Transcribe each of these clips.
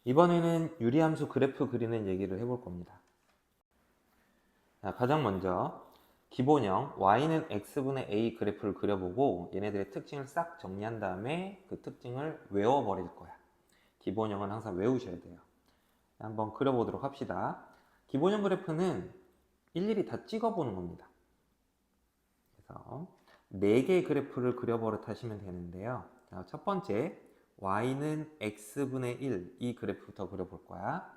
이번에는 유리함수 그래프 그리는 얘기를 해볼 겁니다. 자, 가장 먼저 기본형 y는 x분의 a 그래프를 그려보고 얘네들의 특징을 싹 정리한 다음에 그 특징을 외워버릴 거야. 기본형은 항상 외우셔야 돼요. 한번 그려보도록 합시다. 기본형 그래프는 일일이 다 찍어보는 겁니다. 그래서 4개의 그래프를 그려버릇 하시면 되는데요. 자, 첫 번째 y는 x분의 1 이 그래프부터 그려볼 거야.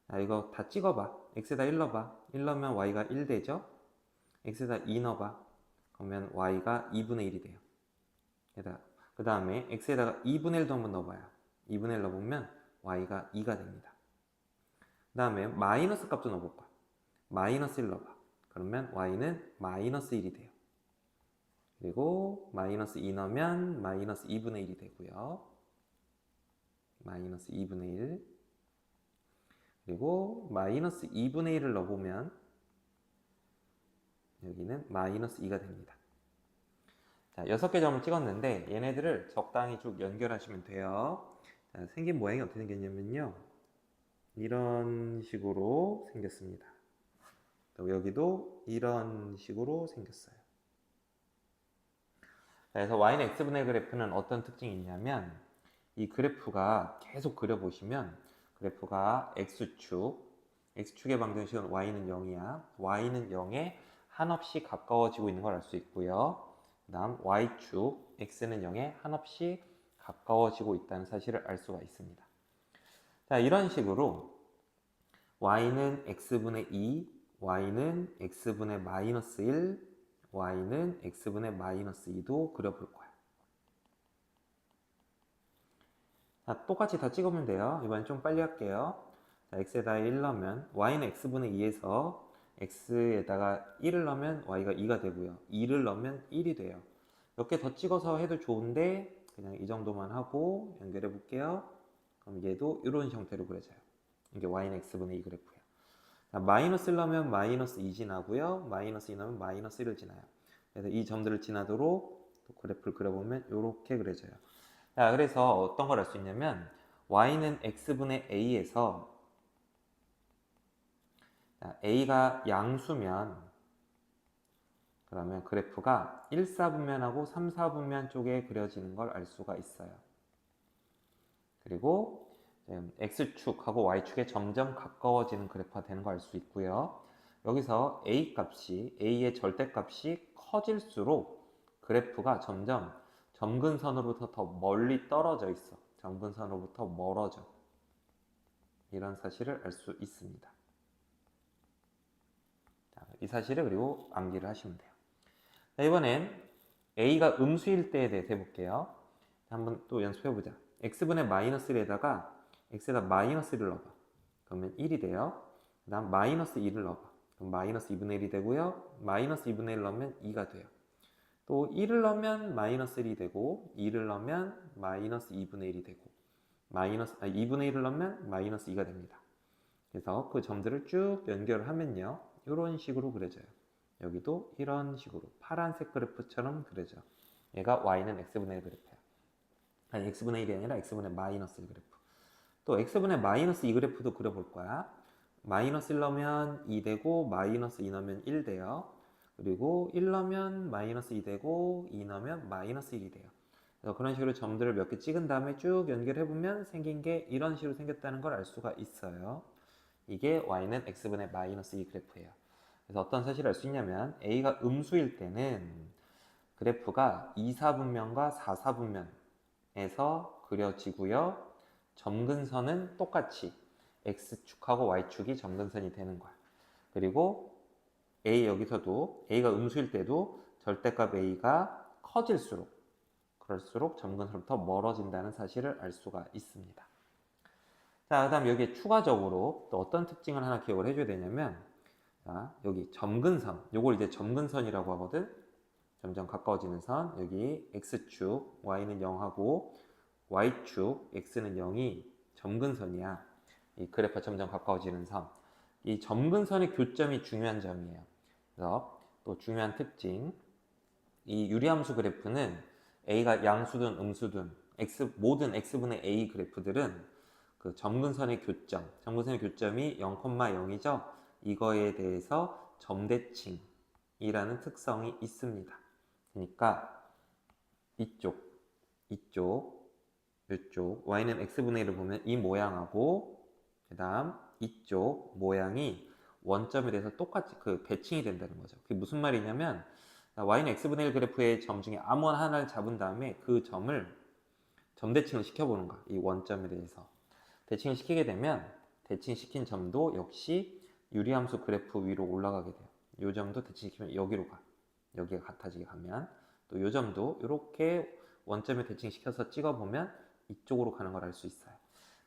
자, 이거 다 찍어봐. x에다 1 넣어봐. 1 넣으면 y가 1 되죠? x에다 2 넣어봐. 그러면 y가 2분의 1이 돼요. 그 다음에 x에다가 2분의 1도 한번 넣어봐요. 2분의 1 넣어보면 y가 2가 됩니다. 그 다음에 마이너스 값도 넣어볼까? 마이너스 1 넣어봐. 그러면 y는 마이너스 1이 돼요. 그리고 마이너스 2 넣으면 마이너스 2분의 1이 되고요. 마이너스 2분의 1. 그리고 마이너스 2분의 1을 넣어보면 여기는 마이너스 2가 됩니다. 자, 6개 점을 찍었는데 얘네들을 적당히 쭉 연결하시면 돼요. 자, 생긴 모양이 어떻게 생겼냐면요. 이런 식으로 생겼습니다. 또 여기도 이런 식으로 생겼어요. 자, 그래서 y는 x분의 그래프는 어떤 특징이 있냐면 이 그래프가 계속 그려보시면 그래프가 x축의 방정식은 y는 0이야. y는 0에 한없이 가까워지고 있는 걸 알 수 있고요. 그 다음 y축 x는 0에 한없이 가까워지고 있다는 사실을 알 수가 있습니다. 자, 이런 식으로 y는 x분의 2, y는 x분의 마이너스 1, y는 x분의 마이너스 2도 그려볼 거야. 자, 똑같이 다 찍으면 돼요. 이번엔 좀 빨리 할게요. 자, x에다 1 넣으면 y는 x분의 2에서 x에다가 1을 넣으면 y가 2가 되고요. 2를 넣으면 1이 돼요. 몇 개 더 찍어서 해도 좋은데 그냥 이 정도만 하고 연결해 볼게요. 그럼 얘도 이런 형태로 그려져요. 이게 y는 x분의 2 그래프예요. 자, 마이너스 1 넣으면 마이너스 2 지나고요. 마이너스 2 넣으면 마이너스 1을 지나요. 그래서 이 점들을 지나도록 또 그래프를 그려보면 이렇게 그려져요. 자, 그래서 어떤 걸 알 수 있냐면 y는 x분의 a에서 a가 양수면 그러면 그래프가 1, 4분면하고 3, 4분면 쪽에 그려지는 걸 알 수가 있어요. 그리고 x축하고 y축에 점점 가까워지는 그래프가 되는 걸 알 수 있고요. 여기서 a의 절대값이 커질수록 그래프가 점점 점근선으로부터 더 멀리 떨어져 있어. 점근선으로부터 멀어져. 이런 사실을 알 수 있습니다. 자, 이 사실을 그리고 암기를 하시면 돼요. 자, 이번엔 a가 음수일 때에 대해서 해볼게요. 한번 또 연습해보자. x분의 마이너스 1에다가 x에다 마이너스 1을 넣어봐. 그러면 1이 돼요. 그 다음 마이너스 2를 넣어봐. 그럼 마이너스 2분의 1이 되고요. 마이너스 2분의 1 넣으면 2가 돼요. 또 1을 넣으면 마이너스 1이 되고 2를 넣으면 마이너스 2분의 1이 되고 2분의 1을 넣으면 마이너스 2가 됩니다. 그래서 그 점들을 쭉 연결하면요. 이런 식으로 그려져요. 여기도 이런 식으로 파란색 그래프처럼 그려져. 얘가 y는 x분의 1 그래프야. 아니 x분의 1이 아니라 x분의 마이너스 1 그래프. 또 x분의 마이너스 2 그래프도 그려볼 거야. 마이너스 1 넣으면 2 되고 마이너스 2 넣으면 1 돼요. 그리고 1 넣으면 마이너스 2 되고 2 넣으면 마이너스 1이 돼요. 그래서 그런 식으로 점들을 몇 개 찍은 다음에 쭉 연결해보면 생긴 게 이런 식으로 생겼다는 걸 알 수가 있어요. 이게 y는 x분의 마이너스 2 그래프예요. 그래서 어떤 사실을 알 수 있냐면 a가 음수일 때는 그래프가 2, 4분면과 4, 4분면에서 그려지고요. 점근선은 똑같이 x축하고 y축이 점근선이 되는 거야. 그리고 여기서도 a가 음수일 때도 절대값 a가 커질수록 그럴수록 점근선부터 멀어진다는 사실을 알 수가 있습니다. 자, 그 다음 여기에 추가적으로 또 어떤 특징을 하나 기억을 해줘야 되냐면 자, 여기 점근선, 요걸 이제 점근선이라고 하거든. 점점 가까워지는 선, 여기 x축, y는 0하고 y축, x는 0이 점근선이야. 이 그래프가 점점 가까워지는 선. 이 점근선의 교점이 중요한 점이에요. 그래서 또 중요한 특징, 이 유리함수 그래프는 a가 양수든 음수든 모든 x분의 a 그래프들은 그 점근선의 교점, 점근선의 교점이 0,0이죠. 이거에 대해서 점대칭이라는 특성이 있습니다. 그러니까 이쪽, 이쪽 y는 x분의 1을 보면 이 모양하고 그 다음 이쪽 모양이 원점에 대해서 똑같이 그 대칭이 된다는 거죠. 그게 무슨 말이냐면 y는 x분의 1 그래프의 점 중에 아무거나 하나를 잡은 다음에 그 점을 점대칭을 시켜보는 거야. 이 원점에 대해서 대칭을 시키게 되면 대칭시킨 점도 역시 유리함수 그래프 위로 올라가게 돼요. 이 점도 대칭시키면 여기로 가. 여기가 같아지게 가면 또 이 점도 이렇게 원점에 대칭시켜서 찍어보면 이쪽으로 가는 걸 알 수 있어요.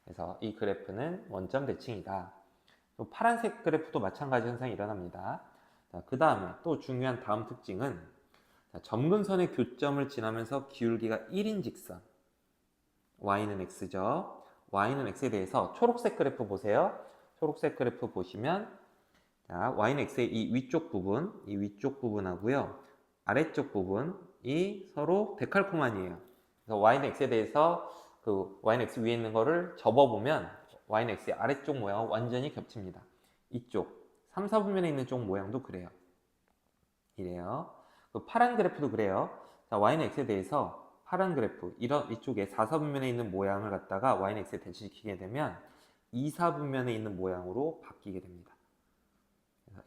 그래서 이 그래프는 원점 대칭이다. 파란색 그래프도 마찬가지 현상이 일어납니다. 그 다음에 또 중요한 다음 특징은 점근선의 교점을 지나면서 기울기가 1인 직선 y는 x죠. y는 x에 대해서 초록색 그래프 보세요. 초록색 그래프 보시면 자, y는 x의 이 위쪽 부분하고요. 아래쪽 부분이 서로 데칼코마니에요. 그래서 y는 x에 대해서 그 y는 x 위에 있는 거를 접어보면 y는 x의 아래쪽 모양은 완전히 겹칩니다. 이쪽 3, 4분면에 있는 쪽 모양도 그래요. 이래요. 그 파란 그래프도 그래요. 자, y는 x에 대해서 파란 그래프 이쪽에 4, 4분면에 있는 모양을 갖다가 y는 x에 대칭시키게 되면 2, 4분면에 있는 모양으로 바뀌게 됩니다.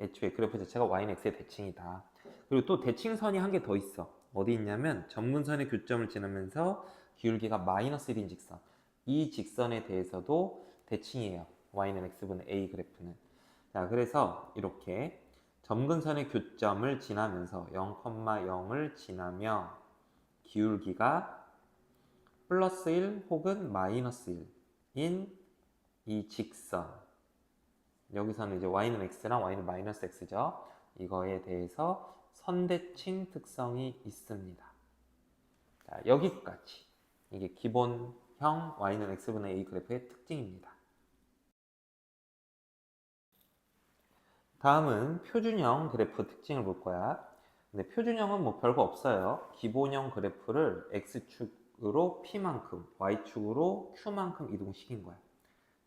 애초에 그래프 자체가 y는 x의 대칭이다. 그리고 또 대칭선이 한 개 더 있어. 어디 있냐면 점근선의 교점을 지나면서 기울기가 마이너스 1인 직선. 이 직선에 대해서도 대칭이에요. y는 x분의 a 그래프는. 자, 그래서 이렇게 점근선의 교점을 지나면서 0,0을 지나며 기울기가 플러스 1 혹은 마이너스 1인 이 직선, 여기서는 이제 y는 x랑 y는 마이너스 x죠. 이거에 대해서 선대칭 특성이 있습니다. 자, 여기까지. 이게 기본형 y는 x분의 a 그래프의 특징입니다. 다음은 표준형 그래프 특징을 볼 거야. 근데 표준형은 뭐 별거 없어요. 기본형 그래프를 x축으로 p만큼, y축으로 q만큼 이동시킨 거야.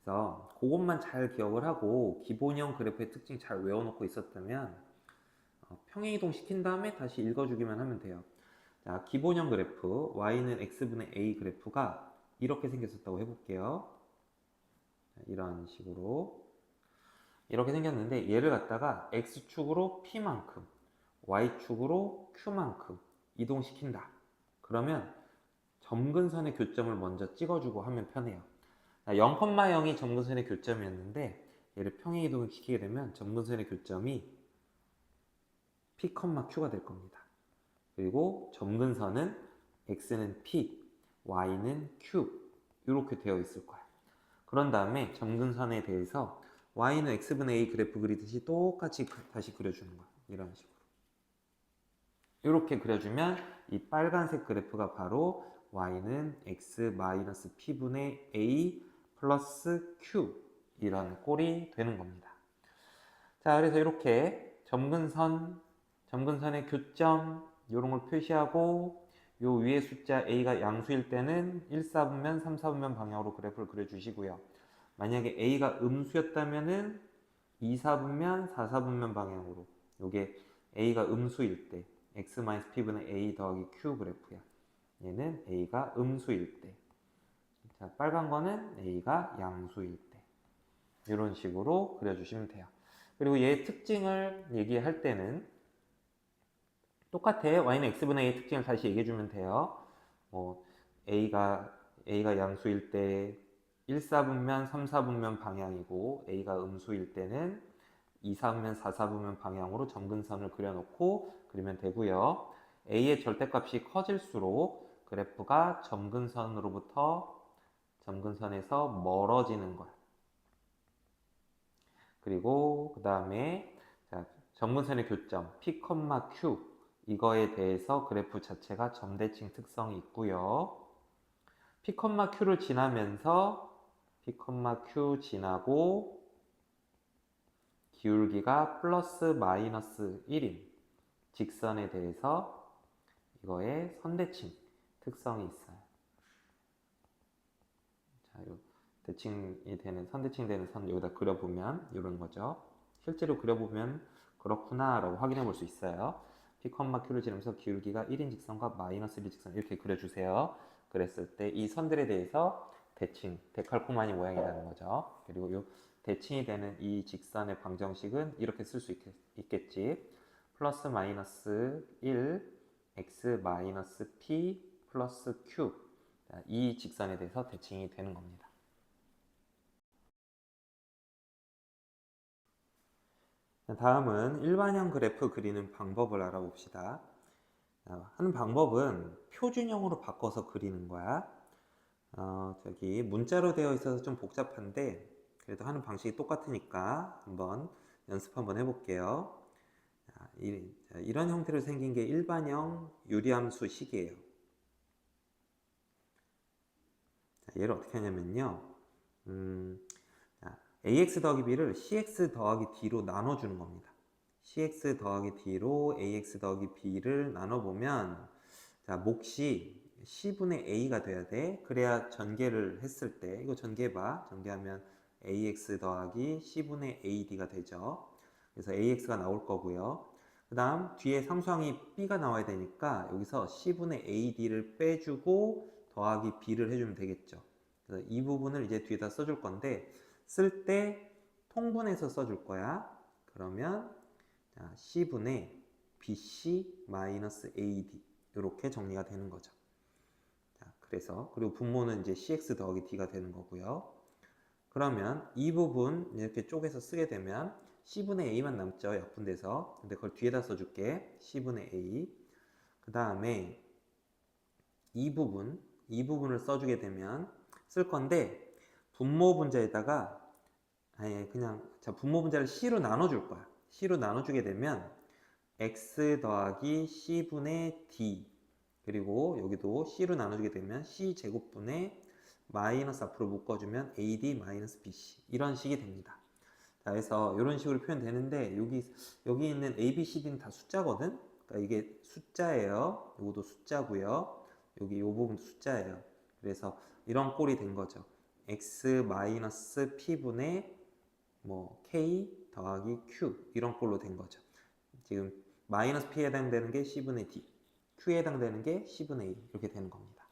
그래서 그것만 잘 기억을 하고 기본형 그래프의 특징 잘 외워놓고 있었다면 평행이동 시킨 다음에 다시 읽어주기만 하면 돼요. 자, 기본형 그래프 y는 x분의 a 그래프가 이렇게 생겼었다고 해볼게요. 이런 식으로 이렇게 생겼는데 얘를 갖다가 x축으로 p만큼 y축으로 q만큼 이동시킨다. 그러면 점근선의 교점을 먼저 찍어주고 하면 편해요. 0,0이 점근선의 교점이었는데 얘를 평행이동을 시키게 되면 점근선의 교점이 p, q가 될 겁니다. 그리고 점근선은 x는 p, y는 q 이렇게 되어 있을 거야. 그런 다음에 점근선에 대해서 y는 x분의 a 그래프 그리듯이 똑같이 다시 그려주는 거야. 이런 식으로. 이렇게 그려주면 이 빨간색 그래프가 바로 y는 x-p분의 a 플러스 q 이런 꼴이 되는 겁니다. 자, 그래서 이렇게 점근선의 교점 이런 걸 표시하고 요 위에 숫자 a가 양수일 때는 1, 4분면, 3, 4분면 방향으로 그래프를 그려주시고요. 만약에 a가 음수였다면은 2, 4분면, 4, 4분면 방향으로 요게 a가 음수일 때 x-p분의 a 더하기 q 그래프야. 얘는 a가 음수일 때. 자, 빨간 거는 a가 양수일 때. 이런 식으로 그려주시면 돼요. 그리고 얘의 특징을 얘기할 때는 똑같아. y는 x분의 a 특징을 다시 얘기해주면 돼요. a가 양수일 때 1, 4분면, 3, 4분면 방향이고 a가 음수일 때는 2, 4분면, 4, 4분면 방향으로 점근선을 그려놓고 그리면 되고요. a의 절대값이 커질수록 그래프가 점근선에서 멀어지는 거야. 그리고 그 다음에 점근선의 교점 P, Q 이거에 대해서 그래프 자체가 점대칭 특성이 있고요. P, Q를 지나면서 P, Q 지나고 기울기가 플러스 마이너스 1인 직선에 대해서 이거의 선대칭 특성이 있어요. 자, 대칭이 되는 선대칭 되는 선 여기다 그려보면 이런 거죠. 실제로 그려보면 그렇구나 라고 확인해 볼 수 있어요. P, Q를 지르면서 기울기가 1인 직선과 마이너스 1인 직선 이렇게 그려주세요. 그랬을 때 이 선들에 대해서 대칭, 데칼코마니 모양이라는 거죠. 그리고 이 대칭이 되는 이 직선의 방정식은 이렇게 쓸 수 있겠지. 플러스 마이너스 1 x 마이너스 p 플러스 q 이 직선에 대해서 대칭이 되는 겁니다. 다음은 일반형 그래프 그리는 방법을 알아봅시다. 하는 방법은 표준형으로 바꿔서 그리는 거야. 저기 문자로 되어 있어서 좀 복잡한데 그래도 하는 방식이 똑같으니까 한번 연습 한번 해볼게요. 이런 형태로 생긴 게 일반형 유리함수 식이에요. 얘를 어떻게 하냐면요. ax 더하기 b를 cx 더하기 d로 나눠주는 겁니다. cx 더하기 d로 ax 더하기 b를 나눠보면 자, 몫이 c분의 a가 돼야 돼. 그래야 전개를 했을 때 이거 전개해봐. 전개하면 ax 더하기 c분의 ad가 되죠. 그래서 ax가 나올 거고요. 그 다음 뒤에 상수항이 b가 나와야 되니까 여기서 c분의 ad를 빼주고 더하기 b를 해주면 되겠죠. 그래서 이 부분을 이제 뒤에다 써줄 건데 쓸 때 통분해서 써줄 거야. 그러면 c분의 bc 마이너스 ad 이렇게 정리가 되는 거죠. 자, 그래서 그리고 분모는 이제 cx 더하기 d가 되는 거고요. 그러면 이 부분 이렇게 쪼개서 쓰게 되면 c분의 a만 남죠. 약분돼서. 근데 그걸 뒤에다 써줄게. c분의 a. 그 다음에 이 부분을 써주게 되면 쓸 건데 분모 분자에다가 그냥 분모 분자를 c로 나눠줄 거야. c로 나눠주게 되면 x 더하기 c분의 d 그리고 여기도 c로 나눠주게 되면 c제곱분의 마이너스 앞으로 묶어주면 ad 마이너스 bc 이런 식이 됩니다. 자, 그래서 이런 식으로 표현되는데 여기 있는 a, b, c, d는 다 숫자거든. 그러니까 이게 숫자예요. 이것도 숫자고요. 여기 이 부분도 숫자예요. 그래서 이런 꼴이 된 거죠. x 마이너스 p분의 뭐 k 더하기 q 이런 꼴로 된 거죠. 지금 마이너스 p에 해당되는 게 c분의 d, q에 해당되는 게 c분의 a 이렇게 되는 겁니다.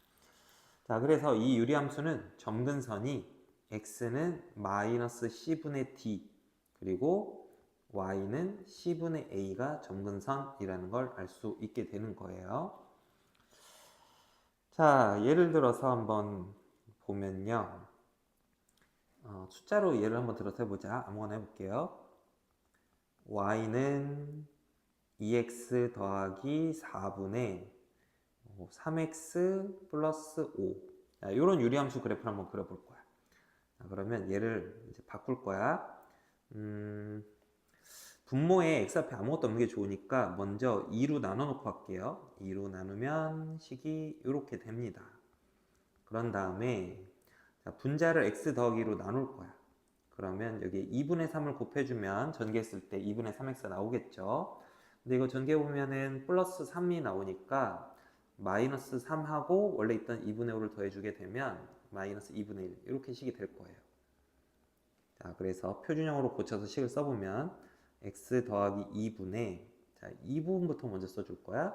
자, 그래서 이 유리함수는 점근선이 x는 마이너스 c분의 d 그리고 y는 c분의 a가 점근선이라는 걸 알 수 있게 되는 거예요. 자, 예를 들어서 한번 보면요. 숫자로 예를 한번 들어서 해보자. 아무거나 해볼게요. y는 2x 더하기 4분의 3x 플러스 5 이런 유리함수 그래프를 한번 그려볼 거야. 자, 그러면 얘를 이제 바꿀 거야. 분모에 x 앞에 아무것도 없는 게 좋으니까 먼저 2로 나눠 놓고 할게요. 2로 나누면 식이 이렇게 됩니다. 그런 다음에 분자를 x 더하기로 나눌 거야. 그러면 여기 2분의 3을 곱해주면 전개했을 때 2분의 3x가 나오겠죠. 근데 이거 전개해보면은 플러스 3이 나오니까 마이너스 3하고 원래 있던 2분의 5를 더해주게 되면 마이너스 2분의 1 이렇게 식이 될 거예요. 자, 그래서 표준형으로 고쳐서 식을 써보면 x 더하기 2분의 자, 이 부분부터 먼저 써줄 거야.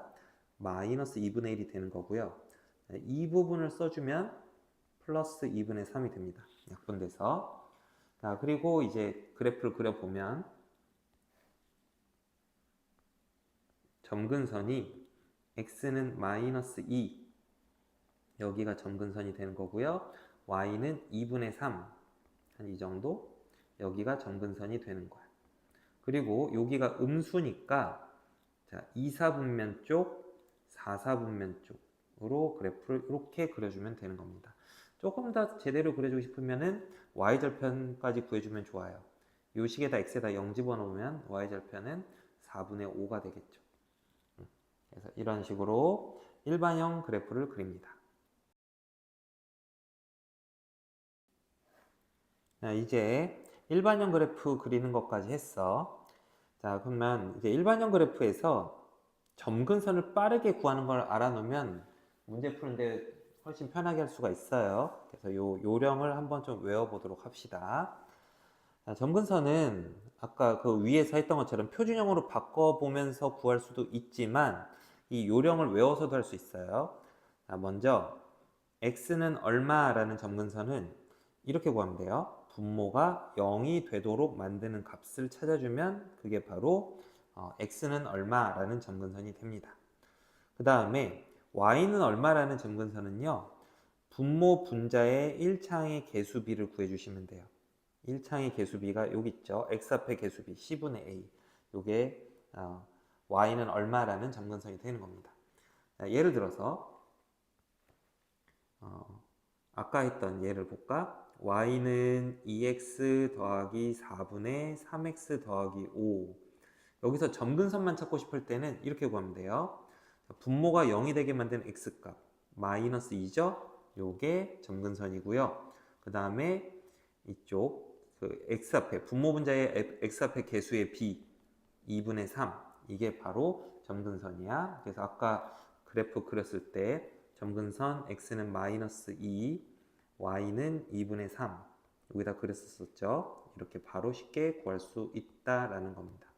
마이너스 2분의 1이 되는 거고요. 이 부분을 써주면 플러스 2분의 3이 됩니다. 약분돼서. 자, 그리고 이제 그래프를 그려보면 점근선이 x는 마이너스 2 여기가 점근선이 되는 거고요. y는 2분의 3 한 이 정도 여기가 점근선이 되는 거야. 그리고 여기가 음수니까 자, 2, 4분면 쪽, 4, 4분면 쪽으로 그래프를 이렇게 그려주면 되는 겁니다. 조금 더 제대로 그려주고 싶으면은 y절편까지 구해주면 좋아요. 이 식에다 x에다 0 집어넣으면 y절편은 4분의 5가 되겠죠. 그래서 이런 식으로 일반형 그래프를 그립니다. 자, 이제 일반형 그래프 그리는 것까지 했어. 자, 그러면 이제 일반형 그래프에서 점근선을 빠르게 구하는 걸 알아놓으면 문제 푸는데 훨씬 편하게 할 수가 있어요. 그래서 요 요령을 한번 좀 외워보도록 합시다. 자, 점근선은 아까 그 위에서 했던 것처럼 표준형으로 바꿔보면서 구할 수도 있지만 이 요령을 외워서도 할 수 있어요. 자, 먼저 x는 얼마라는 점근선은 이렇게 구하면 돼요. 분모가 0이 되도록 만드는 값을 찾아주면 그게 바로 x는 얼마라는 점근선이 됩니다. 그 다음에 y는 얼마라는 점근선은요. 분모 분자의 1창의 개수비를 구해주시면 돼요. 1창의 개수비가 여기 있죠. x 앞의 개수비 c분의 a. 요게 y는 얼마라는 점근선이 되는 겁니다. 자, 예를 들어서 아까 했던 예를 볼까? y는 2x 더하기 4분의 3x 더하기 5. 여기서 점근선만 찾고 싶을 때는 이렇게 구하면 돼요. 분모가 0이 되게 만든 x값 마이너스 2죠? 요게 점근선이고요. 그 다음에 이쪽 그 x 앞에 분모 분자의 x 앞에 개수의 b 2분의 3 이게 바로 점근선이야. 그래서 아까 그래프 그렸을 때 점근선 x는 마이너스 2 y는 2분의 3 여기다 그랬었죠. 이렇게 바로 쉽게 구할 수 있다라는 겁니다.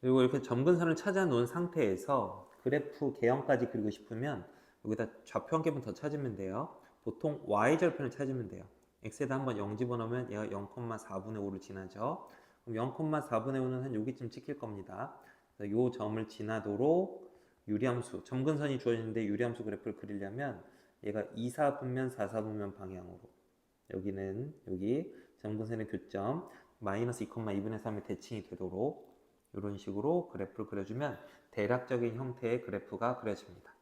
그리고 이렇게 점근선을 찾아 놓은 상태에서 그래프 개형까지 그리고 싶으면 여기다 좌표 한 개만 더 찾으면 돼요. 보통 y절편을 찾으면 돼요. x에다 한번 0 집어넣으면 얘가 0,4분의 5를 지나죠. 그럼 0,4분의 5는 한 여기쯤 찍힐 겁니다. 이 점을 지나도록 유리함수, 점근선이 주어지는데 유리함수 그래프를 그리려면 얘가 2, 4분면, 4, 4분면 방향으로 여기는 여기 점근선의 교점 마이너스 2,2분의 3의 대칭이 되도록 이런 식으로 그래프를 그려주면 대략적인 형태의 그래프가 그려집니다.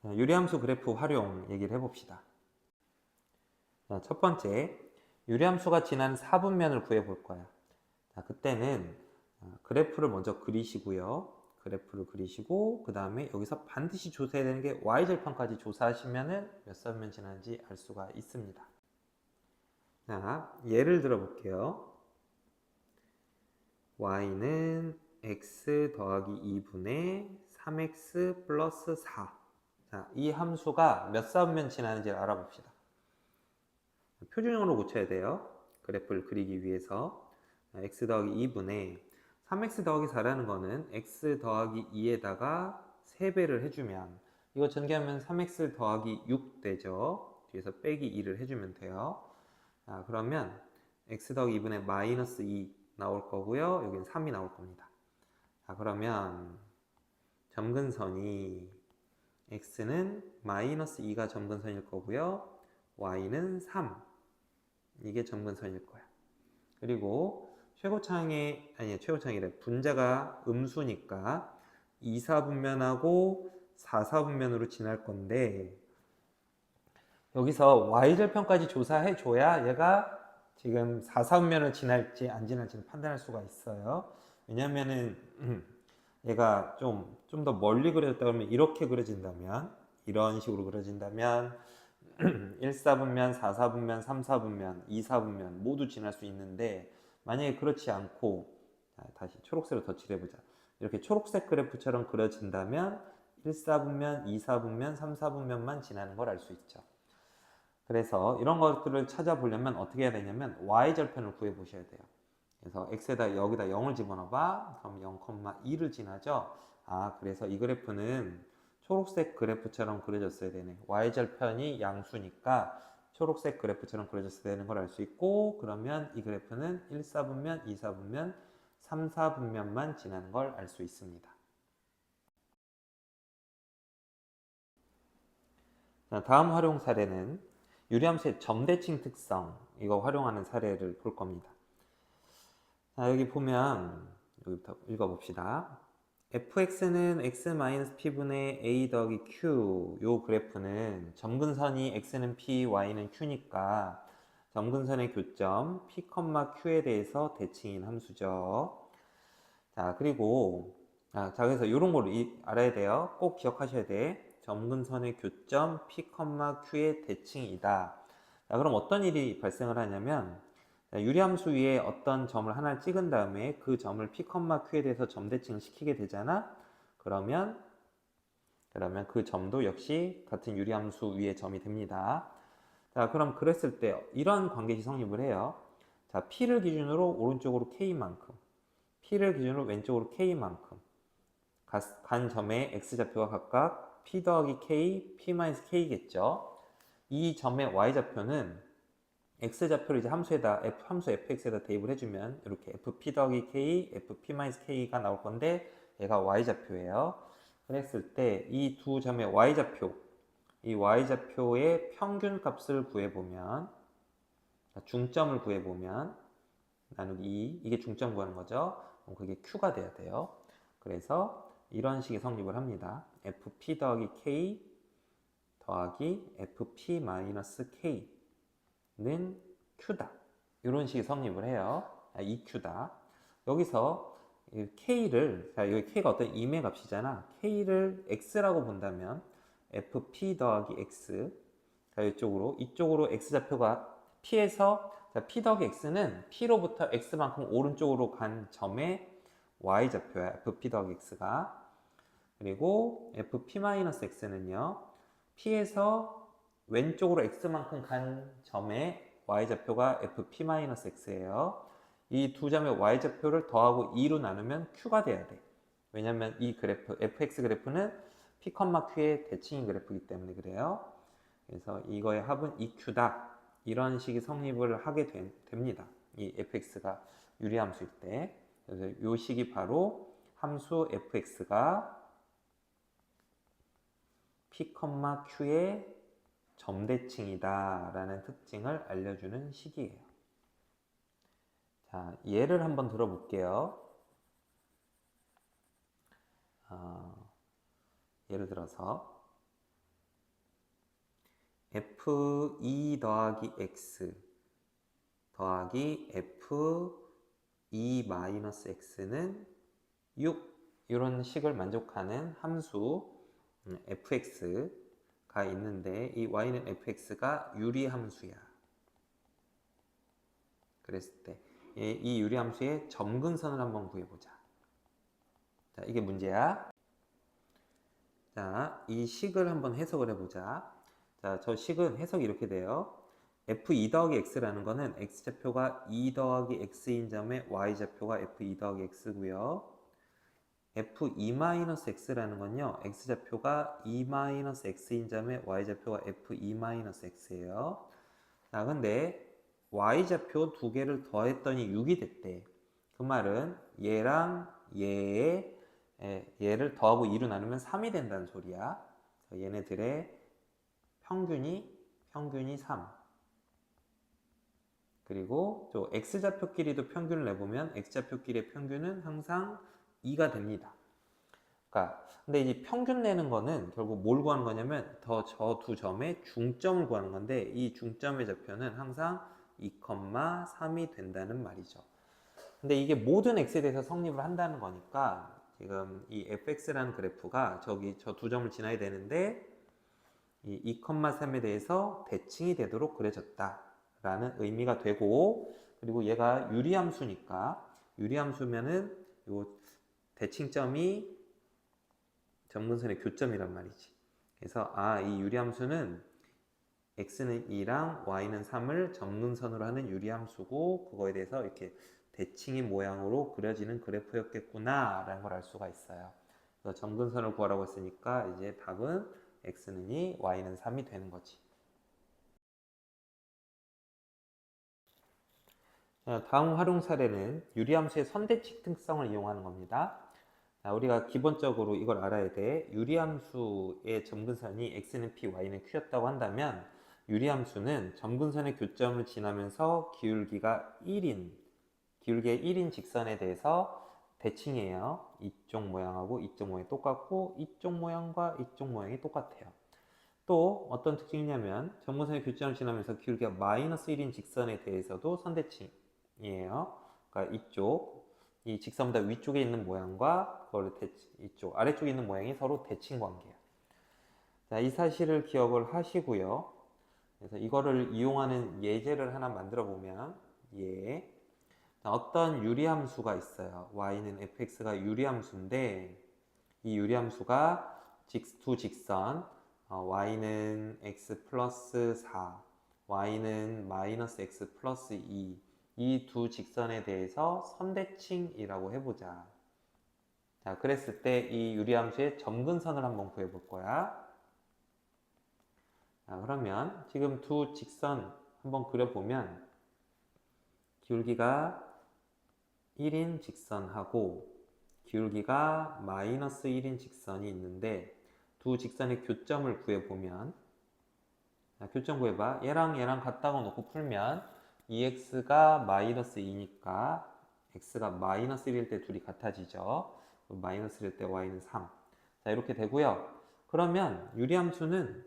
유리함수 그래프 활용 얘기를 해봅시다. 첫 번째, 유리함수가 지난 4분면을 구해볼 거야. 자, 그때는 그래프를 먼저 그리시고요. 그래프를 그리시고 그 다음에 여기서 반드시 조사해야 되는 게 y절편까지 조사하시면은 몇 사분면 지나는지 알 수가 있습니다. 자, 예를 들어 볼게요. y는 x 더하기 2분의 3x 플러스 4. 자, 이 함수가 몇 사분면 지나는지 알아봅시다. 표준형으로 고쳐야 돼요. 그래프를 그리기 위해서 x 더하기 2분의 3x 더하기 4라는 거는 x 더하기 2에다가 3배를 해주면 이거 전개하면 3x 더하기 6 되죠. 뒤에서 빼기 2를 해주면 돼요. 자, 그러면 x 더하기 2분의 마이너스 2 나올 거고요. 여기는 3이 나올 겁니다. 자, 그러면 점근선이 x는 마이너스 2가 점근선일 거고요. y는 3. 이게 점근선일 거야. 그리고 최고창이래. 분자가 음수니까 2, 4분면하고 4, 4분면으로 지날 건데 여기서 y절편까지 조사해 줘야 얘가 지금 4, 4분면을 지날지 안 지날지는 판단할 수가 있어요. 왜냐면은 얘가 좀 더 멀리 그려졌다 그러면 이렇게 그려진다면 이런 식으로 그려진다면 1, 4분면, 4, 4분면, 3, 4분면, 2, 4분면 모두 지날 수 있는데 만약에 그렇지 않고 다시 초록색으로 덧칠해보자. 이렇게 초록색 그래프처럼 그려진다면 1, 4분면, 2, 4분면, 3, 4분면만 지나는 걸 알 수 있죠. 그래서 이런 것들을 찾아보려면 어떻게 해야 되냐면 y절편을 구해 보셔야 돼요. 그래서 x에다 여기다 0을 집어넣어봐. 그럼 0,2를 지나죠. 그래서 이 그래프는 초록색 그래프처럼 그려졌어야 되네. y절편이 양수니까 초록색 그래프처럼 그려졌어야 되는 걸 알 수 있고 그러면 이 그래프는 1, 4분면, 2, 4분면, 3, 4분면만 지나는 걸 알 수 있습니다. 자, 다음 활용 사례는 유리함수의 점대칭 특성 이거 활용하는 사례를 볼 겁니다. 자, 여기 보면 여기부터 읽어봅시다. fx는 x-p분의 a 더하기 q 요 그래프는 점근선이 x는 p, y는 q니까 점근선의 교점 p, q에 대해서 대칭인 함수죠. 자, 그리고 자, 그래서 이런 걸 알아야 돼요. 꼭 기억하셔야 돼. 점근선의 교점 p, q의 대칭이다. 자, 그럼 어떤 일이 발생을 하냐면 유리함수 위에 어떤 점을 하나 찍은 다음에 그 점을 p, q에 대해서 점대칭을 시키게 되잖아. 그러면 그러면 그 점도 역시 같은 유리함수 위의 점이 됩니다. 자, 그럼 그랬을 때 이런 관계시 성립을 해요. 자, P를 기준으로 오른쪽으로 K만큼, P를 기준으로 왼쪽으로 K만큼 간 점의 X좌표가 각각 P 더하기 K, P-K겠죠. 이 점의 Y좌표는 X좌표를 이제 함수에다, 함수 fx에다 대입을 해주면 이렇게 fp 더하기 k, fp-k가 나올 건데 얘가 Y좌표예요. 그랬을 때 이 두 점의 Y좌표, 이 Y좌표의 평균 값을 구해보면, 중점을 구해보면 나누기 2, 이게 중점 구하는 거죠. 그럼 그게 Q가 돼야 돼요. 그래서 이런 식의 성립을 합니다. fp 더하기 k 더하기 fp-k는 Q다. 이런 식의 성립을 해요. EQ다. 여기서 K를, 자, 여기 K가 어떤 임의 값이잖아. K를 X라고 본다면 fp 더하기 X, 자, 이쪽으로 X좌표가 P에서, 자, P 더하기 X는 P로부터 X만큼 오른쪽으로 간 점의 Y좌표야. fp 더하기 X가. 그리고 fp-x는요, P에서 왼쪽으로 X만큼 간 점의 Y좌표가 fp-x예요. 이 두 점의 Y좌표를 더하고 2로 나누면 Q가 돼야 돼. 왜냐면 이 그래프, fx 그래프는 P, Q의 대칭인 그래프이기 때문에 그래요. 그래서 이거의 합은 EQ다. 이런 식의 성립을 하게 됩니다. 이 fx가 유리함수일 때. 그래서 이 식이 바로 함수 fx가 P, Q의 점대칭이다 라는 특징을 알려주는 식이에요. 자, 예를 한번 들어볼게요. 예를 들어서 f2 더하기 x 더하기 f2 마이너스 x는 6, 이런 식을 만족하는 함수 fx가 있는데 이 y는 fx가 유리함수야. 그랬을 때 이 유리함수의 점근선을 한번 구해보자. 자, 이게 문제야. 자, 이 식을 한번 해석을 해보자. 자, 저 식은 해석이 이렇게 돼요. f2 더하기 x라는 거는 x좌표가 2 더하기 x인 점에 y좌표가 f2 더하기 x고요. f2-x라는 건요, x좌표가 2-x인 점에 y좌표가 f2-x예요. 자, 근데 y좌표 두 개를 더했더니 6이 됐대. 그 말은 얘랑 얘를 더하고 2로 나누면 3이 된다는 소리야. 얘네들의 평균이 3. 그리고 또 x좌표끼리도 평균을 내보면 x좌표끼리의 평균은 항상 2가 됩니다. 그러니까 근데 이 평균 내는 거는 결국 뭘 구하는 거냐면 저 두 점의 중점을 구하는 건데 이 중점의 좌표는 항상 2,3이 된다는 말이죠. 근데 이게 모든 x에 대해서 성립을 한다는 거니까 지금 이 fx라는 그래프가 저 두 점을 지나야 되는데 이 2,3에 대해서 대칭이 되도록 그려졌다 라는 의미가 되고, 그리고 얘가 유리함수니까 유리함수면은 요 대칭점이 점근선의 교점이란 말이지. 그래서 이 유리함수는 x는 2랑 y는 3을 점근선으로 하는 유리함수고 그거에 대해서 이렇게 대칭의 모양으로 그려지는 그래프였겠구나 라는 걸 알 수가 있어요. 그래서 점근선을 구하라고 했으니까 이제 답은 x는 2, y는 3이 되는 거지. 다음 활용 사례는 유리함수의 선대칭 특성을 이용하는 겁니다. 우리가 기본적으로 이걸 알아야 돼. 유리함수의 점근선이 x는 p, y는 q였다고 한다면 유리함수는 점근선의 교점을 지나면서 기울기가 1인 직선에 대해서 대칭이에요. 이쪽 모양하고 이쪽 모양이 똑같고 이쪽 모양과 이쪽 모양이 똑같아요. 또 어떤 특징이냐면 점근선의 교점을 지나면서 기울기가 마이너스 1인 직선에 대해서도 선대칭이에요. 그러니까 이 직선보다 위쪽에 있는 모양과 이쪽 아래쪽에 있는 모양이 서로 대칭 관계예요. 자, 이 사실을 기억을 하시고요. 그래서 이거를 이용하는 예제를 하나 만들어 보면 어떤 유리함수가 있어요. y는 fx가 유리함수인데 이 유리함수가 두 직선 y는 x 플러스 4, y는 마이너스 x 플러스 2, 이 두 직선에 대해서 선대칭이라고 해보자. 자, 그랬을 때 이 유리함수의 점근선을 한번 구해볼 거야. 자, 그러면 지금 두 직선 한번 그려보면 기울기가 1인 직선하고 기울기가 마이너스 1인 직선이 있는데 두 직선의 교점을 구해보면, 자, 교점 구해봐. 얘랑 얘랑 같다고 놓고 풀면 2x가 마이너스 2니까 x가 마이너스 1일 때 둘이 같아지죠. 마이너스 1일 때 y는 3. 자, 이렇게 되고요. 그러면 유리함수는,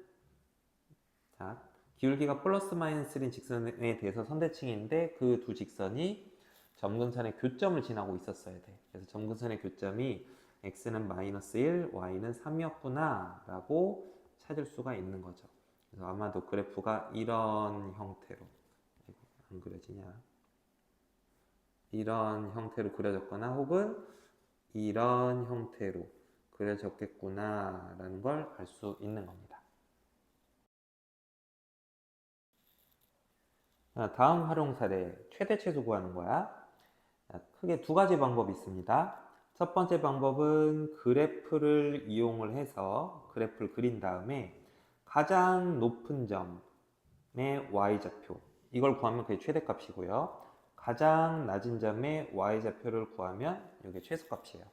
자, 기울기가 플러스 마이너스 1인 직선에 대해서 선대칭인데 그 두 직선이 점근선의 교점을 지나고 있었어야 돼. 그래서 점근선의 교점이 x는 마이너스 1, y는 3이었구나 라고 찾을 수가 있는 거죠. 그래서 아마도 그래프가 이런 형태로, 안 그려지냐, 이런 형태로 그려졌거나 혹은 이런 형태로 그려졌겠구나 라는 걸 알 수 있는 겁니다. 다음 활용 사례, 최대 최소 구하는 거야. 크게 두 가지 방법이 있습니다. 첫 번째 방법은 그래프를 이용을 해서 그래프를 그린 다음에 가장 높은 점의 y좌표, 이걸 구하면 그게 최대값이고요. 가장 낮은 점의 y좌표를 구하면 이게 최소값이에요.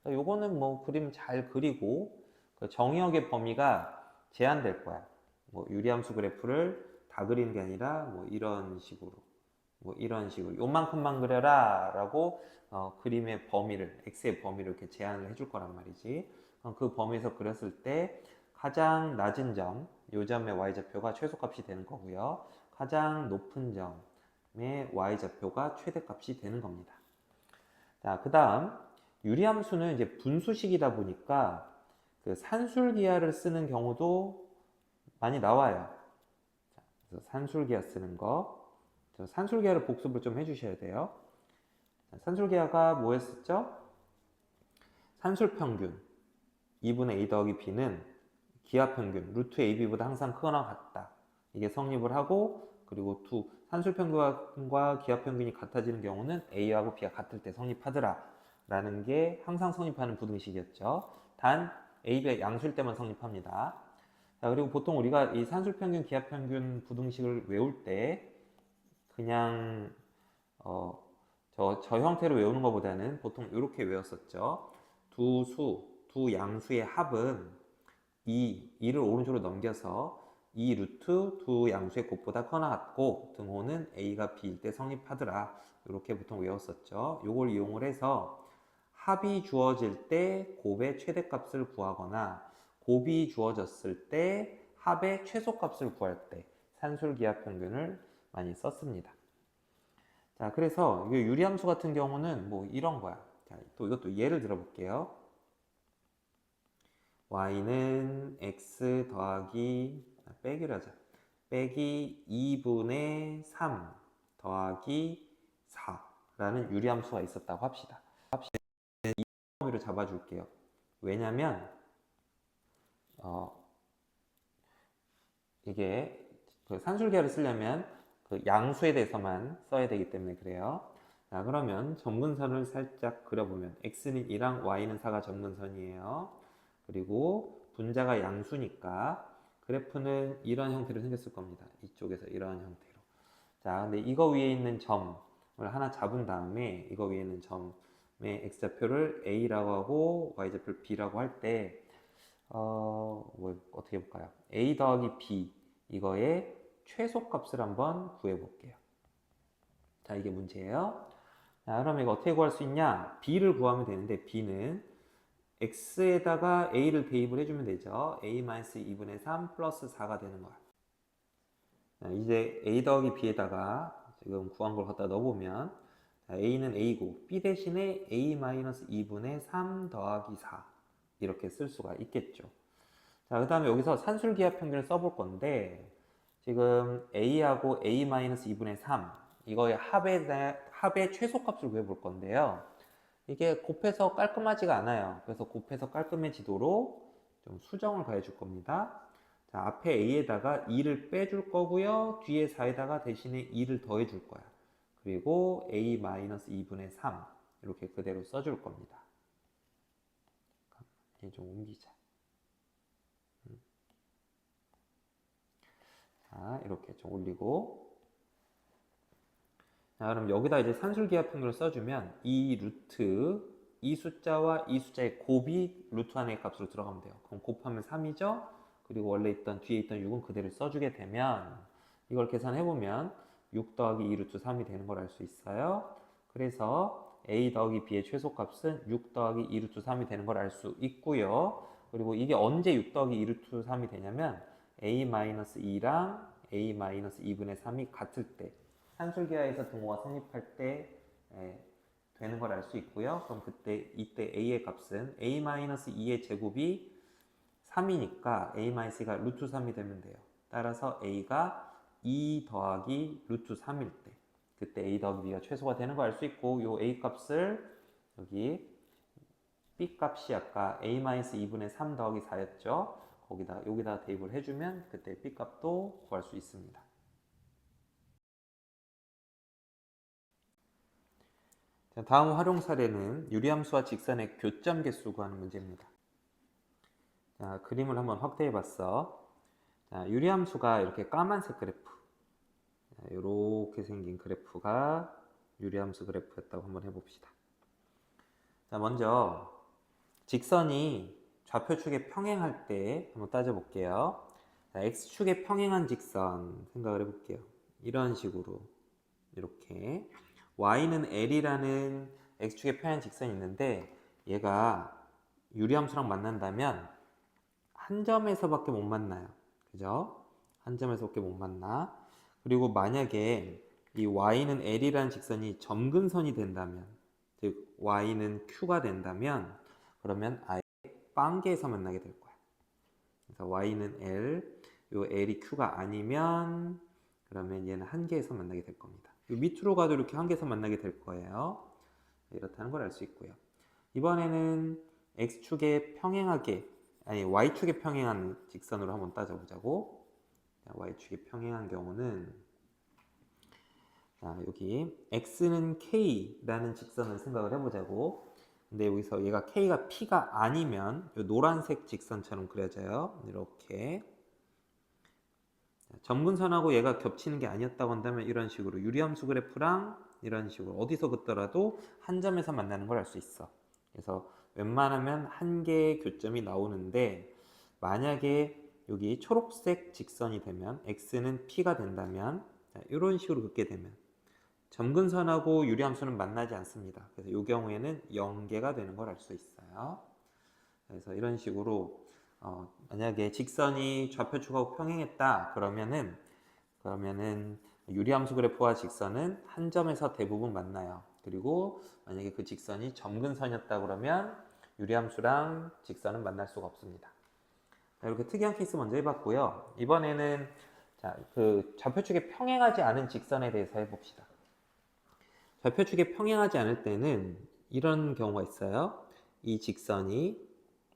요거는 뭐 그림 잘 그리고 그 정의역의 범위가 제한될 거야. 뭐 유리함수 그래프를 다 그리는 게 아니라 뭐 이런 식으로, 뭐 이런 식으로 요만큼만 그려라 라고 그림의 범위를, x의 범위를 이렇게 제한을 해줄 거란 말이지. 그 범위에서 그렸을 때 가장 낮은 점, 요 점의 y좌표가 최소값이 되는 거고요. 가장 높은 점의 y좌표가 최대값이 되는 겁니다. 자, 그 다음 유리함수는 이제 분수식이다 보니까 그 산술기하를 쓰는 경우도 많이 나와요. 자, 그래서 산술기하 쓰는 거, 산술기하를 복습을 좀 해주셔야 돼요. 산술기하가 뭐였었죠? 산술평균 2분의 a 더하기 b는 기하평균 루트 ab보다 항상 크거나 같다. 이게 성립을 하고, 그리고 산술평균과 기하평균이 같아지는 경우는 a하고 b가 같을 때 성립하더라 라는 게 항상 성립하는 부등식이었죠. 단 a가 양수일 때만 성립합니다. 자, 그리고 보통 우리가 이 산술평균, 기하평균 부등식을 외울 때 그냥 저 형태로 외우는 것보다는 보통 이렇게 외웠었죠. 두 양수의 합은 2를 오른쪽으로 넘겨서 2 루트 두 양수의 곱보다 크거나 같고 등호는 a가 b일 때 성립하더라. 이렇게 보통 외웠었죠. 이걸 이용을 해서 합이 주어질 때 곱의 최대값을 구하거나 곱이 주어졌을 때 합의 최소값을 구할 때 산술기하평균을 많이 썼습니다. 자, 그래서 이 유리함수 같은 경우는 뭐 이런 거야. 자, 또 이것도 예를 들어볼게요. y는 x 더하기 빼기로 하자. 빼기 2분의 3 더하기 4라는 유리함수가 있었다고 합시다. 이 범위로 잡아줄게요. 왜냐면 이게 그 산술계를 쓰려면 그 양수에 대해서만 써야 되기 때문에 그래요. 자, 그러면 점근선을 살짝 그려보면 x는 2랑 y는 4가 점근선이에요. 그리고 분자가 양수니까 그래프는 이런 형태로 생겼을 겁니다. 이쪽에서 이런 형태로. 자, 근데 이거 위에 있는 점을 하나 잡은 다음에 이거 위에 있는 점의 x좌표를 a라고 하고 y좌표를 b라고 할 때 뭐 어떻게 볼까요? a 더하기 b 이거의 최소값을 한번 구해 볼게요. 자, 이게 문제예요. 자, 그럼 이거 어떻게 구할 수 있냐? b를 구하면 되는데 b는 x에다가 a를 대입을 해주면 되죠. a-2분의 3 플러스 4가 되는 거야. 자, 이제 a 더하기 b에다가 지금 구한 걸 갖다 넣어보면 a는 a고 b 대신에 a-2분의 3 더하기 4 이렇게 쓸 수가 있겠죠. 자, 그 다음에 여기서 산술기하평균을 써볼 건데 지금 a하고 a-2분의 3 이거의 합의 최소값을 구해볼 건데요. 이게 곱해서 깔끔하지가 않아요. 그래서 곱해서 깔끔해지도록 좀 수정을 가해줄 겁니다. 자, 앞에 a에다가 2를 빼줄 거고요. 뒤에 4에다가 대신에 2를 더해줄 거야. 그리고 a-2분의 3 이렇게 그대로 써줄 겁니다. 얘 좀 옮기자. 자, 이렇게 좀 올리고. 자, 그럼 여기다 이제 산술기하평균을 써주면 이 루트, 이 숫자와 이 숫자의 곱이 루트 안의 값으로 들어가면 돼요. 그럼 곱하면 3이죠? 그리고 원래 있던 뒤에 있던 6은 그대로 써주게 되면 이걸 계산해보면 6 더하기 2 루트 3이 되는 걸 알 수 있어요. 그래서 a 더하기 b의 최소값은 6 더하기 2 루트 3이 되는 걸 알 수 있고요. 그리고 이게 언제 6 더하기 2 루트 3이 되냐면 a-2랑 a-2분의 3이 같을 때, 산술기하에서 등호가 성립할 때 되는 걸 알 수 있고요. 그럼 이때 a의 값은 a-2의 제곱이 3이니까 a-2가 루트 3이 되면 돼요. 따라서 a가 2 더하기 루트 3일 때, 그때 a 더하기 b가 최소가 되는 걸 알 수 있고, 요 a 값을 여기 b 값이 아까 a-2분의 3 더하기 4였죠. 여기다 대입을 해주면 그때 b 값도 구할 수 있습니다. 자, 다음 활용 사례는 유리함수와 직선의 교점 개수 구하는 문제입니다. 자, 그림을 한번 확대해 봤어. 자, 유리함수가 이렇게 까만색 그래프, 이렇게 생긴 그래프가 유리함수 그래프였다고 한번 해봅시다. 자, 먼저 직선이 좌표축에 평행할 때 한번 따져볼게요. 자, x축에 평행한 직선 생각을 해볼게요. 이런 식으로 이렇게 y는 l이라는 x축에 평행한 직선이 있는데, 얘가 유리함수랑 만난다면 한 점에서밖에 못 만나요. 그죠? 한 점에서밖에 못 만나. 그리고 만약에 이 y는 l이라는 직선이 점근선이 된다면, 즉 y는 q가 된다면, 그러면 아예 빵개에서 만나게 될 거야. 그래서 y는 l, 요 l이 q가 아니면 그러면 얘는 한계에서 만나게 될 겁니다. 요 밑으로 가도 이렇게 한계에서 만나게 될 거예요. 이렇다는 걸 알 수 있고요. 이번에는 x축에 평행하게, 아니 y축에 평행한 직선으로 한번 따져보자고. y축에 평행한 경우는, 자, 여기 x는 k라는 직선을 생각을 해보자고. 근데 여기서 얘가 k가 p가 아니면 이 노란색 직선처럼 그려져요. 이렇게 점근선하고 얘가 겹치는 게 아니었다고 한다면 이런 식으로 유리함수 그래프랑 이런 식으로 어디서 긋더라도 한 점에서 만나는 걸 알 수 있어. 그래서 웬만하면 한 개의 교점이 나오는데, 만약에 여기 초록색 직선이 되면 x는 p가 된다면, 이런 식으로 긋게 되면 점근선하고 유리함수는 만나지 않습니다. 그래서 이 경우에는 0개가 되는 걸 알 수 있어요. 그래서 이런 식으로 만약에 직선이 좌표축하고 평행했다 그러면은 유리함수 그래프와 직선은 한 점에서 대부분 만나요. 그리고 만약에 그 직선이 점근선이었다 그러면 유리함수랑 직선은 만날 수가 없습니다. 자, 이렇게 특이한 케이스 먼저 해봤고요. 이번에는 자, 그 좌표축에 평행하지 않은 직선에 대해서 해봅시다. 좌표축에 평행하지 않을 때는 이런 경우가 있어요. 이 직선이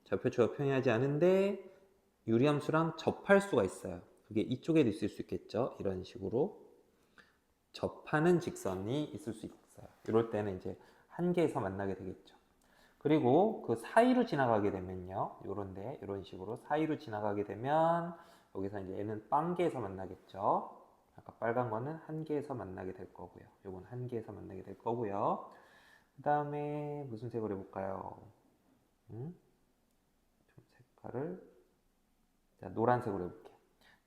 좌표축과 평행하지 않은데 유리함수랑 접할 수가 있어요. 그게 이쪽에도 있을 수 있겠죠. 이런 식으로 접하는 직선이 있을 수 있어요. 이럴 때는 이제 한계에서 만나게 되겠죠. 그리고 그 사이로 지나가게 되면요, 요런데 이런 식으로 사이로 지나가게 되면 여기서 이제 얘는 빵개에서 만나겠죠. 아까 빨간 거는 한계에서 만나게 될 거고요. 요건 한계에서 만나게 될 거고요. 그 다음에 무슨 색으로 해볼까요? 좀 색깔을, 자, 노란색으로 해볼게요.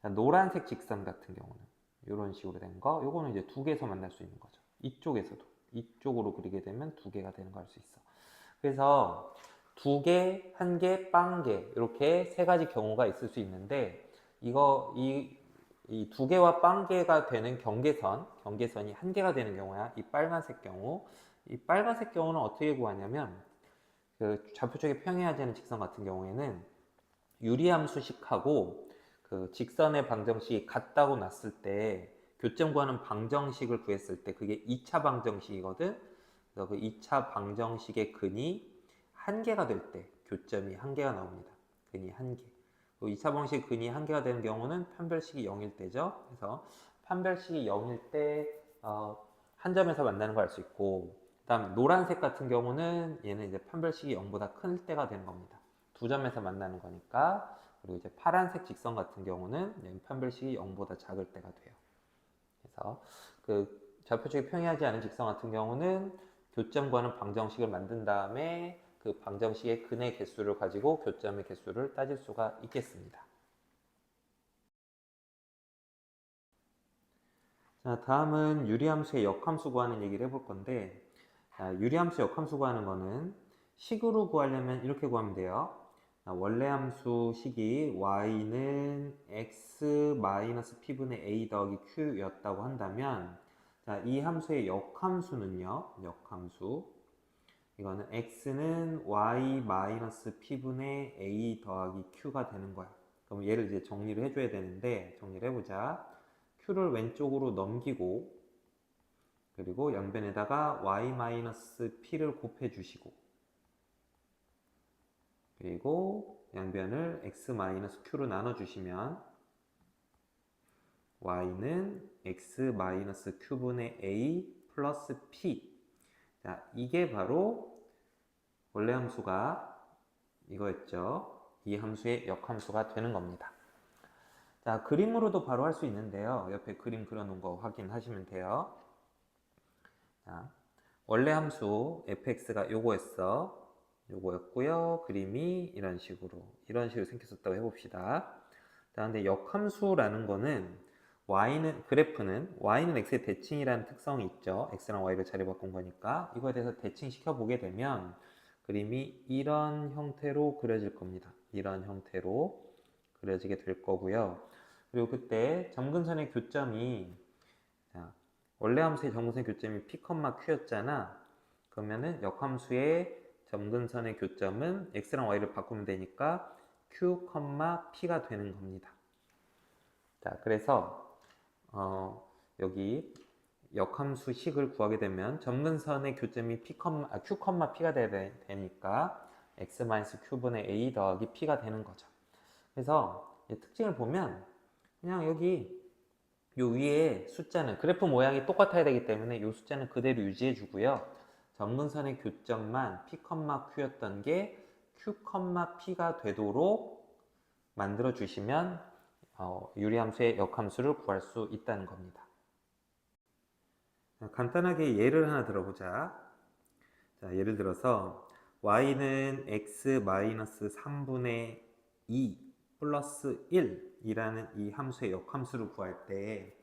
자, 노란색 직선 같은 경우는 이런 식으로 된 거, 요거는 이제 두 개에서 만날 수 있는 거죠. 이쪽에서도 이쪽으로 그리게 되면 두 개가 되는 거 알 수 있어. 그래서 두 개, 한 개, 빵개 이렇게 세 가지 경우가 있을 수 있는데, 이 두 개와 빵개가 되는 경계선이 한 개가 되는 경우야. 이 빨간색 경우는 어떻게 구하냐면, 그 좌표축에 평행하지 않은 직선 같은 경우에는 유리함수식하고 그 직선의 방정식이 같다고 났을 때 교점 구하는 방정식을 구했을 때 그게 2차 방정식이거든. 그래서 그 2차 방정식의 근이 한 개가 될 때 교점이 한 개가 나옵니다. 근이 1개. 2차 방식 근이 1개가 되는 경우는 판별식이 0일 때죠. 그래서 판별식이 0일 때 한 점에서 만나는 걸 알 수 있고, 그다음 노란색 같은 경우는 얘는 이제 판별식이 0보다 클 때가 되는 겁니다. 두 점에서 만나는 거니까. 그리고 이제 파란색 직선 같은 경우는 판별식이 0보다 작을 때가 돼요. 그래서 그 좌표축이 평이하지 않은 직선 같은 경우는 교점과는 방정식을 만든 다음에 그 방정식의 근의 개수를 가지고 교점의 개수를 따질 수가 있겠습니다. 자, 다음은 유리함수의 역함수 구하는 얘기를 해볼 건데, 유리함수 역함수 구하는 거는 식으로 구하려면 이렇게 구하면 돼요. 원래 함수 식이 y는 x-p분의 a 더하기 q였다고 한다면, 자, 이 함수의 역함수는요, 역함수. 이거는 x는 y-p분의 a 더하기 q가 되는 거야. 그럼 얘를 이제 정리를 해줘야 되는데, 정리를 해보자. q를 왼쪽으로 넘기고, 그리고 양변에다가 y-p를 곱해 주시고, 그리고 양변을 x-q로 나눠주시면 y는 x-q분의 a 플러스 p. 자, 이게 바로 원래 함수가 이거였죠. 이 함수의 역함수가 되는 겁니다. 자, 그림으로도 바로 할 수 있는데요. 옆에 그림 그려놓은 거 확인하시면 돼요. 자, 원래 함수 fx가 요거였고요. 그림이 이런 식으로 생겼었다고 해봅시다. 자, 근데 역함수라는 거는 그래프는 y는 x의 대칭이라는 특성이 있죠. x랑 y를 자리 바꾼 거니까 이거에 대해서 대칭시켜 보게 되면 그림이 이런 형태로 그려질 겁니다. 이런 형태로 그려지게 될 거고요. 그리고 그때 점근선의 교점이, 자, 원래 함수의 점근선의 교점이 p, q였잖아. 그러면은 역함수의 점근선의 교점은 x랑 y를 바꾸면 되니까 q, p가 되는 겁니다. 자, 그래서 여기 역함수식을 구하게 되면 점근선의 교점이 q, p가 되니까 x-q분의 a 더하기 p가 되는 거죠. 그래서 특징을 보면 그냥 여기 요 위에 숫자는 그래프 모양이 똑같아야 되기 때문에 이 숫자는 그대로 유지해 주고요. 점근선의 교점만 p, q였던 게 q, p가 되도록 만들어 주시면 유리함수의 역함수를 구할 수 있다는 겁니다. 간단하게 예를 하나 들어보자. 자, 예를 들어서 y는 x-3분의 2 플러스 1이라는 이 함수의 역함수를 구할 때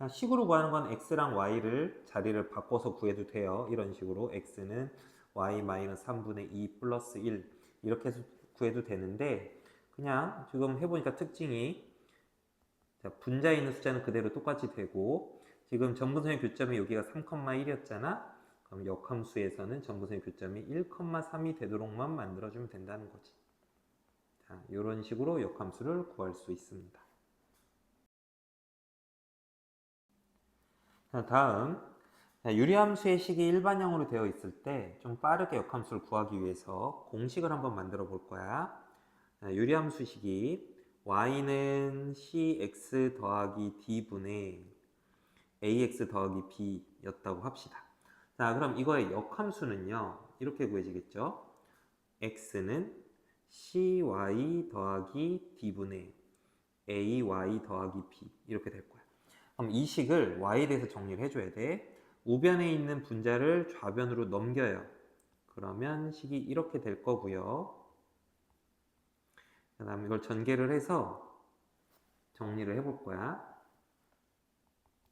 식으로 구하는 건 x랑 y를 자리를 바꿔서 구해도 돼요. 이런 식으로 x는 y-3분의 2 플러스 1 이렇게 해서 구해도 되는데, 그냥 지금 해보니까 특징이, 자, 분자에 있는 숫자는 그대로 똑같이 되고, 지금 점근선의 교점이 여기가 3,1이었잖아. 그럼 역함수에서는 점근선의 교점이 1,3이 되도록만 만들어주면 된다는 거지. 자, 이런 식으로 역함수를 구할 수 있습니다. 자, 다음, 유리함수의 식이 일반형으로 되어 있을 때 좀 빠르게 역함수를 구하기 위해서 공식을 한번 만들어 볼 거야. 유리함수 식이 y는 cx 더하기 d분의 ax 더하기 b였다고 합시다. 자, 그럼 이거의 역함수는요, 이렇게 구해지겠죠. x는 cy 더하기 d분의 ay 더하기 b 이렇게 될 거야. 그럼 이 식을 y에 대해서 정리를 해줘야 돼. 우변에 있는 분자를 좌변으로 넘겨요. 그러면 식이 이렇게 될 거고요. 그 다음에 이걸 전개를 해서 정리를 해볼 거야.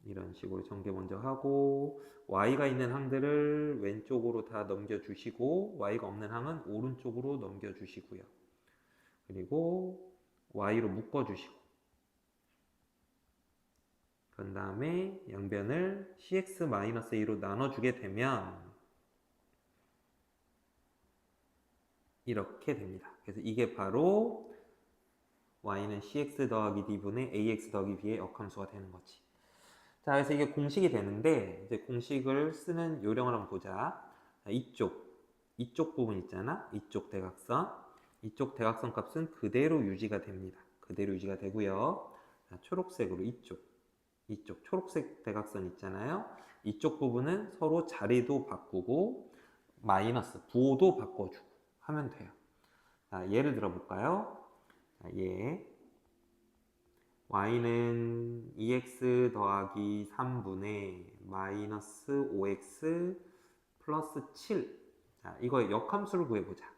이런 식으로 전개 먼저 하고, y가 있는 항들을 왼쪽으로 다 넘겨주시고 y가 없는 항은 오른쪽으로 넘겨주시고요. 그리고 y로 묶어주시고, 그 다음에 양변을 cx-a로 나눠주게 되면 이렇게 됩니다. 그래서 이게 바로 y는 cx 더하기 d분의 ax 더하기 b의 역함수가 되는 거지. 자, 그래서 이게 공식이 되는데, 이제 공식을 쓰는 요령을 한번 보자. 자, 이쪽 부분 있잖아. 이쪽 대각선. 이쪽 대각선 값은 그대로 유지가 됩니다. 그대로 유지가 되고요. 자, 초록색으로 이쪽 초록색 대각선 있잖아요. 이쪽 부분은 서로 자리도 바꾸고 마이너스 부호도 바꿔주고 하면 돼요. 자, 예를 들어 볼까요? 자, y는 2x 더하기 3분의 마이너스 5x 플러스 7. 자, 이거 역함수를 구해보자.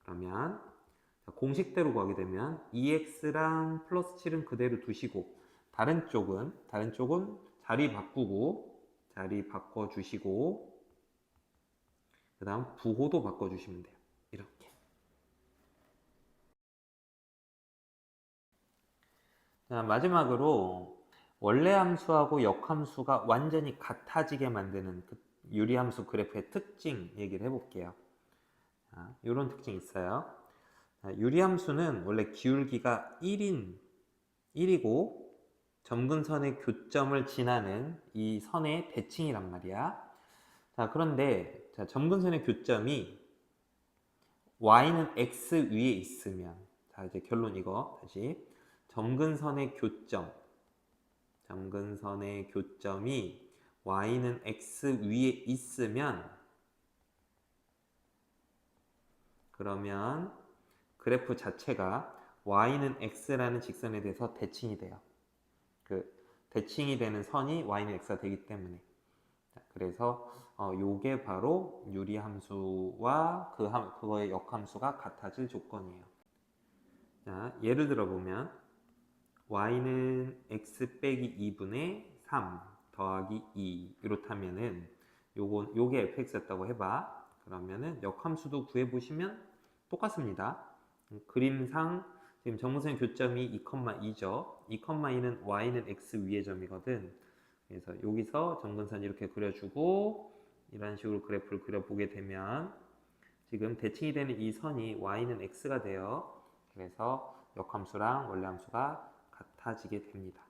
그러면 공식대로 구하게 되면 2x랑 플러스 7은 그대로 두시고 다른 쪽은 자리 바꿔주시고 그 다음 부호도 바꿔주시면 돼요. 이렇게. 자, 마지막으로 원래 함수하고 역함수가 완전히 같아지게 만드는 그 유리함수 그래프의 특징 얘기를 해볼게요. 자, 이런 특징이 있어요. 자, 유리함수는 원래 기울기가 1이고 점근선의 교점을 지나는 이 선의 대칭이란 말이야. 자, 그런데 자, 점근선의 교점이 y는 x 위에 있으면, 자, 이제 결론 이거 다시 점근선의 교점이 y는 x 위에 있으면 그러면 그래프 자체가 y는 x라는 직선에 대해서 대칭이 돼요. 그 대칭이 되는 선이 y는 x가 되기 때문에. 그래서 요게 바로 유리함수와 그거의 역함수가 같아질 조건이에요. 자, 예를 들어 보면 y는 x 빼기 2분의 3 더하기 2 이렇다면은 요게 fx였다고 해봐. 그러면은 역함수도 구해보시면 똑같습니다. 그림상 지금 점근선의 교점이 2,2죠. 2,2는 y는 x 위의 점이거든. 그래서 여기서 점근선 이렇게 그려주고 이런 식으로 그래프를 그려보게 되면 지금 대칭이 되는 이 선이 y는 x가 돼요. 그래서 역함수랑 원래함수가 같아지게 됩니다.